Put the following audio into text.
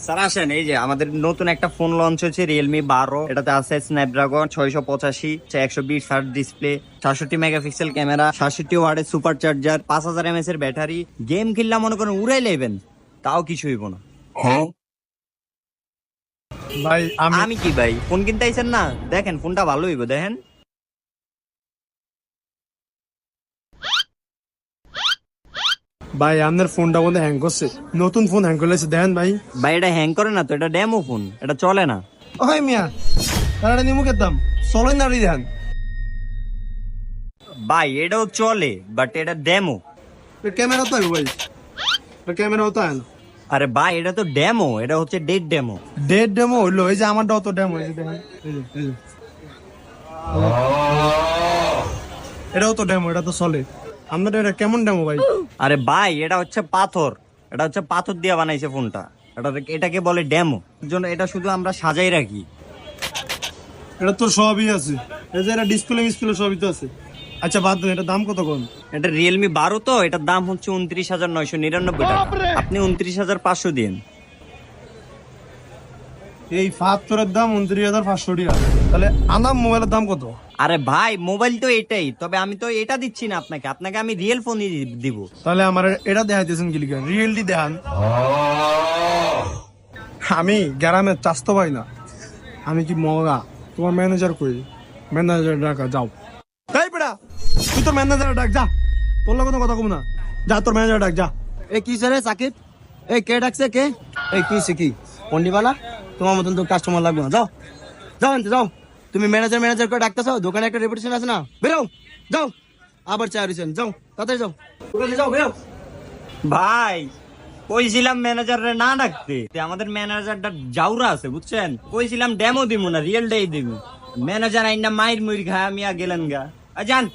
Sir আসেন, এই যে আমাদের নতুন একটা ফোন লঞ্চ হয়েছে Realme 12। এটাতে আছে Snapdragon 685, 120 hertz display, 66 megapixel camera, 67 ওয়াটের সুপার চার্জার, 5000 mAh এর ব্যাটারি। গেম খেললাম মনে করেন উড়াই লেবেন, তাও কিছু হইব না। ভাই আমি কি ভাই ফোন কিনতে আইছেন না? দেখেন ফোনটা ভালো হইব, দেখেন। ভাই আপনার ফোনটা মধ্যে হ্যাং করছে, নতুন ফোন হ্যাং করলেছে দেখেন ভাই। ভাই এটা হ্যাং করে না তো, এটা ডেমো ফোন, এটা চলে না। ওই মিয়া তারা নিমু খেতাম চলেন না রি দেন। ভাই এটাও চলে, বাট এটা ডেমো। ক্যামেরা তো ভাই, ক্যামেরাও তো আনো। আরে ভাই এটা তো ডেমো, এটা হচ্ছে ডেট ডেমো। ডেট ডেমো হইলো, এই যে আমারটাও তো ডেমো, এই যে দেখেন এই যে। এটাও তো ডেমো, এটা তো চলে। আপনার এটা কেমন ডেমো ভাই? আরে ভাই এটা হচ্ছে পাথর, এটা হচ্ছে পাথর দিয়ে বানাইছে ফোনটা। এটাকে বলে ডেমো, জন্য এটা শুধু আমরা সাজাই রাখি। এটা তো সবই আছে, এই যে এটা ডিসপ্লে মিসপ্লে সবই তো আছে। আচ্ছা বাদ দেন, এটা দাম কত কোন? এটা Realme 12 তো, এটার দাম হচ্ছে 29,999 টাকা। আপনি 29,500 দিন। এই ৭৫ দাম ২৯,৫০০ টাকা। তাহলে আনাম মোবাইলের দাম কত? আরে ভাই মোবাইল তো এটাই, তবে আমি তো এটা দিচ্ছি না আপনাকে, আপনাকে আমি রিয়েল ফোনই দিব। তাহলে আমার এটা দেখাইতেছেন কি লিখেন, রিয়েলটি দেখান। আমি গ্রামের চাস্তো পাই না, আমি কি মগা? তোমার ম্যানেজার কই? ম্যানেজার ডাকা যাও। তাই বেড়া, তুই তোর ম্যানেজার ডাক যা, তোর লোক কথা কম না, যা তোর ম্যানেজার ডাক যা। এই কি স্যার সাকিব, এই কে ডাকছে কে? এই কি কি পন্ডিবালা, তোমার মতন তো কাস্টমার লাগবে না, যাও যাও আনতে যাও। তুমি ম্যানেজার করে ডাকতেছো, দোকানে একটা রেপুটেশন আছে না, বেরো যাও। আবার চা রিসেন, যাও তাড়াতাড়ি যাও, দোকানে যাও, বেরো। ভাই কইছিলাম ম্যানেজারে না ডাকতে, আমাদের ম্যানেজারটা জাউরা আছে বুঝছেন। কইছিলাম ডেমো দিব না, রিয়েল ডেই দিব। ম্যানেজার আইনা মাইর মুইর খায়, আমি গেলেন গা। যান।